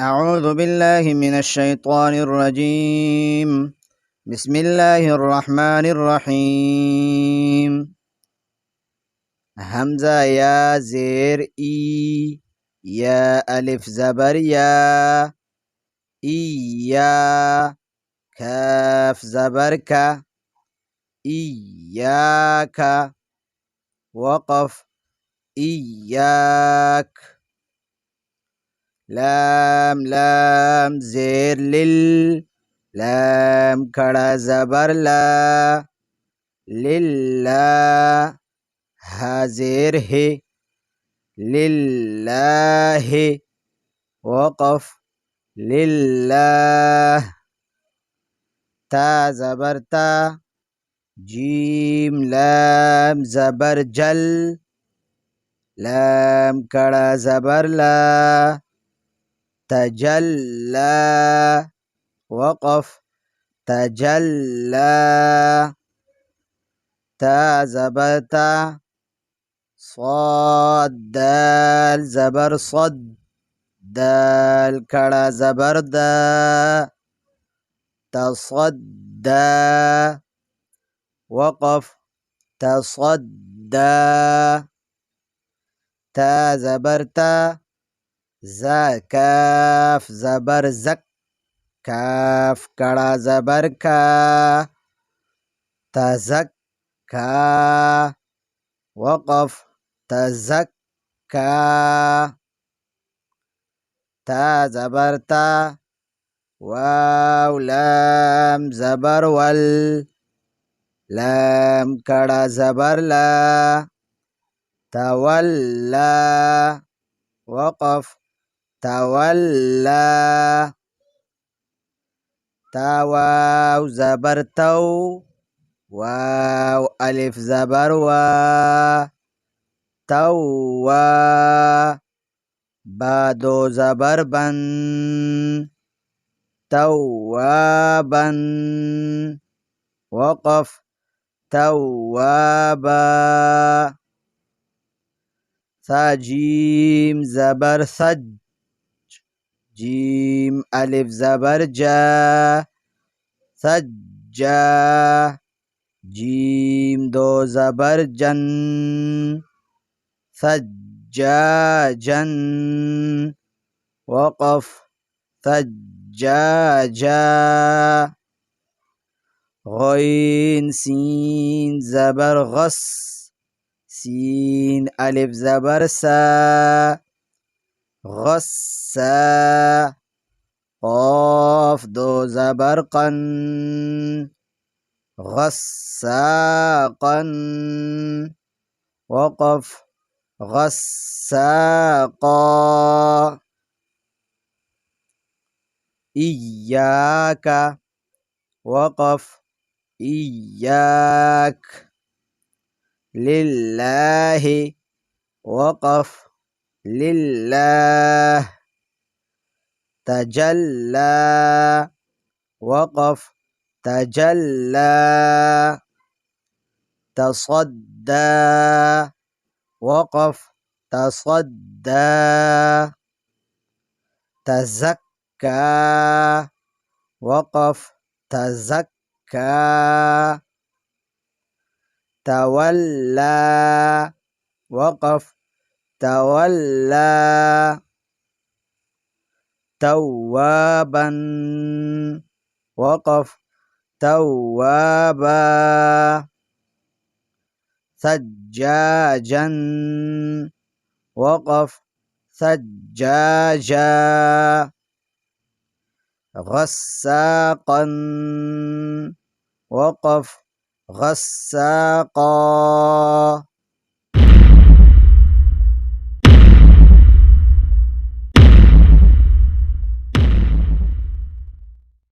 أعوذ بالله من الشيطان الرجيم. بسم الله الرحمن الرحيم. همزة يا زير إي، يا ألف زبر يا، إيا كاف زبر كا، إياك وقف إياك. لام زير لل، لام كڑا زبر لا، لله ها زير هي، لله وقف لله. تا زبر تا، جيم لام زبر جل، لام كڑا زبر لا، تجلى وقف تجلى. تا زبر تا، صاد دال زبر صد، دال كڑا زبر دا، تصدى وقف تصدى. تا زبر تا، زا كاف زبر زك، كاف كڑا زبر كا، تزكى وقف تزكى. تا زبر تا، واو لام زبر ول، لام كڑا زبر لا، تولى وقف تولى. تا واو زبر تو، واو ألف زبر وا، توا. با دو زبر بن، توابا وقف توابا. ثا جيم زبر ثج، جيم ألف زبر جا، ثجا. جيم دو زبر جن، ثجاجا وقف ثجاجا. غين سين زبر غص، سين ألف زبر سا، غصا. قاف دو زبر قن، غساقا وقف غساقا. إياك وقف إياك. لله وقف لله. تجلى وقف تجلى. تصدى وقف تصدى. تزكى وقف تزكى. تولى وقف تولى. توابا وقف توابا. ثجاجا وقف ثجاجا. غساقا وقف غساقا.